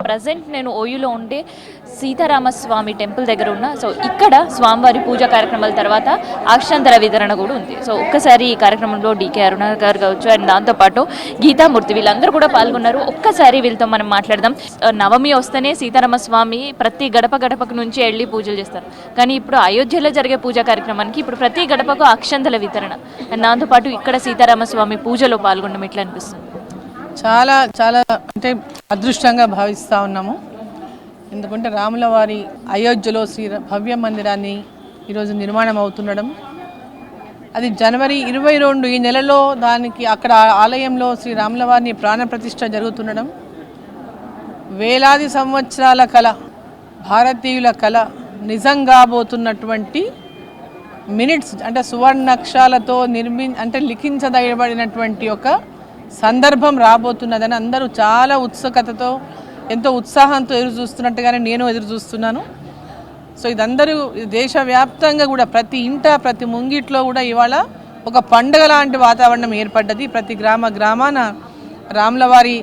Present నేను ఓయూలో ఉండే Sitaramaswamy temple దగ్గర ఉన్న. సో ఇక్కడ స్వామివారి పూజా కార్యక్రమాల తర్వాత అక్షంతల వితరణ కూడా ఉంది. సో ఒక్కసారి ఈ కార్యక్రమంలో డీకే అరుణ గారు కావచ్చు అండ్ దాంతోపాటు గీతామూర్తి వీళ్ళందరూ కూడా పాల్గొన్నారు. ఒక్కసారి వీళ్ళతో మనం మాట్లాడదాం. నవమి వస్తేనే సీతారామస్వామి ప్రతి గడప గడపకు నుంచి వెళ్ళి పూజలు చేస్తారు. కానీ ఇప్పుడు అయోధ్యలో జరిగే పూజా కార్యక్రమానికి ఇప్పుడు ప్రతి గడపకు అక్షంతల వితరణ అండ్ దాంతోపాటు ఇక్కడ సీతారామస్వామి పూజలో పాల్గొనడం ఎట్లా అనిపిస్తుంది? చాలా చాలా అంటే అదృష్టంగా భావిస్తూ ఉన్నాము. ఎందుకంటే రాముల వారి అయోధ్యలో భవ్య మందిరాన్ని ఈరోజు నిర్మాణం అవుతుండడం, అది జనవరి 22 ఈ నెలలో దానికి అక్కడ ఆలయంలో శ్రీరాముల వారిని ప్రాణప్రతిష్ఠ జరుగుతుండడం, వేలాది సంవత్సరాల కళ, భారతీయుల కళ నిజం కాబోతున్నటువంటి మినిట్స్ అంటే సువర్ణాక్షరాలతో లిఖించదయబడినటువంటి ఒక సందర్భం రాబోతున్నదని అందరూ చాలా ఉత్సుకతతో ఎంతో ఉత్సాహంతో ఎదురు చూస్తున్నట్టుగానే నేను ఎదురు చూస్తున్నాను. సో ఇదందరూ దేశవ్యాప్తంగా కూడా ప్రతి ఇంట ప్రతి ముంగిట్లో కూడా ఇవాళ ఒక పండుగ లాంటి వాతావరణం ఏర్పడ్డది. ప్రతి గ్రామాన రాములవారి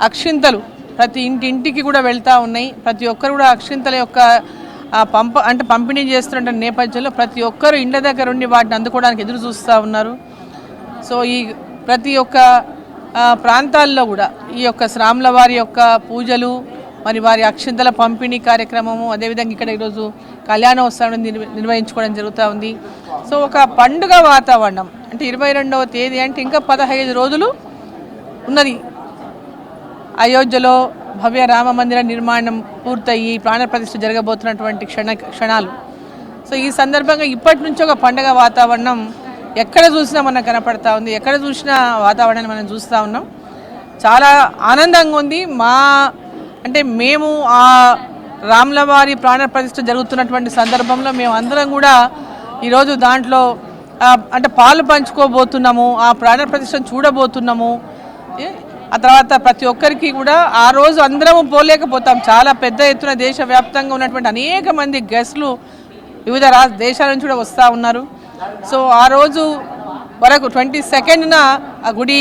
అక్షింతలు ప్రతి ఇంటింటికి కూడా వెళ్తూ ఉన్నాయి. ప్రతి ఒక్కరు కూడా అక్షింతల యొక్క పంపిణీ చేస్తున్న నేపథ్యంలో ప్రతి ఒక్కరు ఇంటి దగ్గర ఉండి వాటిని అందుకోవడానికి ఎదురు చూస్తూ ఉన్నారు. సో ఈ ప్రతి ఒక్క ప్రాంతాల్లో కూడా ఈ యొక్క రాముల వారి యొక్క పూజలు, మరి వారి అక్షింతల పంపిణీ కార్యక్రమము, అదేవిధంగా ఇక్కడ ఈరోజు కళ్యాణోత్సవం నిర్వహించుకోవడం జరుగుతూ ఉంది. సో ఒక పండుగ వాతావరణం అంటే 22వ తేదీ అంటే ఇంకా 15 రోజులు ఉన్నది. అయోధ్యలో భవ్య రామ మందిర నిర్మాణం పూర్తయి ప్రాణప్రతిష్ఠ జరగబోతున్నటువంటి క్షణాలు. సో ఈ సందర్భంగా ఇప్పటి నుంచి ఒక పండుగ వాతావరణం ఎక్కడ చూసినా మనకు కనపడతా ఉంది. ఎక్కడ చూసినా వాతావరణాన్ని మనం చూస్తూ ఉన్నాం. చాలా ఆనందంగా ఉంది. మేము ఆ రాముల వారి ప్రాణప్రతిష్ఠ జరుగుతున్నటువంటి సందర్భంలో మేము అందరం కూడా ఈరోజు దాంట్లో పాలు పంచుకోబోతున్నాము, ఆ ప్రాణప్రతిష్ఠను చూడబోతున్నాము. ఆ తర్వాత ప్రతి ఒక్కరికి కూడా ఆ రోజు అందరము పోలేకపోతాం. చాలా పెద్ద ఎత్తున దేశవ్యాప్తంగా ఉన్నటువంటి అనేక మంది గెస్టులు వివిధ దేశాల నుంచి కూడా వస్తూ ఉన్నారు. సో ఆ రోజు వరకు 22న ఆ గుడి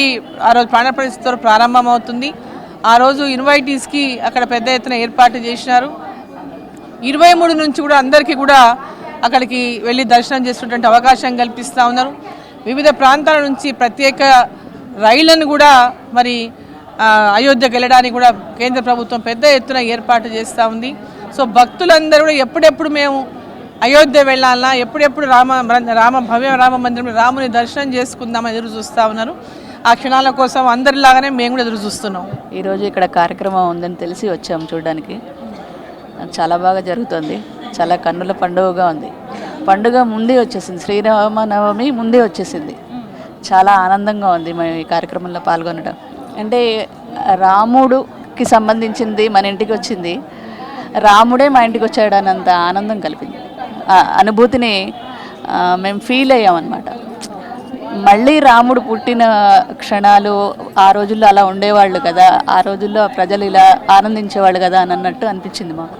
ఆ రోజు ప్రాణప్రతిష్ఠతో ప్రారంభం అవుతుంది. ఆ రోజు ఇన్వైటీస్కి అక్కడ పెద్ద ఎత్తున ఏర్పాటు చేసినారు. 23 నుంచి కూడా అందరికీ కూడా అక్కడికి వెళ్ళి దర్శనం చేసుకునేటువంటి అవకాశం కల్పిస్తూ ఉన్నారు. వివిధ ప్రాంతాల నుంచి ప్రత్యేక రైళ్లను కూడా మరి అయోధ్యకు వెళ్ళడానికి కూడా కేంద్ర ప్రభుత్వం పెద్ద ఎత్తున ఏర్పాటు చేస్తూ ఉంది. సో భక్తులందరూ కూడా ఎప్పుడెప్పుడు మేము అయోధ్య వెళ్ళాలన్నా, ఎప్పుడెప్పుడు భవ్య రామ మందిరంలో రాముని దర్శనం చేసుకుందామని ఎదురు చూస్తూ ఉన్నారు. ఆ క్షణాల కోసం అందరిలాగానే మేము కూడా ఎదురు చూస్తున్నాం. ఈరోజు ఇక్కడ కార్యక్రమం ఉందని తెలిసి వచ్చాము చూడడానికి. చాలా బాగా జరుగుతుంది. చాలా కన్నుల పండుగగా ఉంది. పండుగ ముందే వచ్చేసింది, శ్రీరామనవమి ముందే వచ్చేసింది. చాలా ఆనందంగా ఉంది మేము ఈ కార్యక్రమంలో పాల్గొనడం. అంటే రాముడికి సంబంధించింది మన ఇంటికి వచ్చింది, రాముడే మా ఇంటికి వచ్చాడన్నంత ఆనందం కలిపింది. అనుభూతిని మేము ఫీల్ అయ్యామన్నమాట. మళ్ళీ రాముడు పుట్టిన క్షణాలు ఆ రోజుల్లో అలా ఉండేవాళ్ళు కదా, ఆ రోజుల్లో ప్రజలు ఇలా ఆనందించేవాళ్ళు కదా అని అన్నట్టు అనిపించింది మాకు.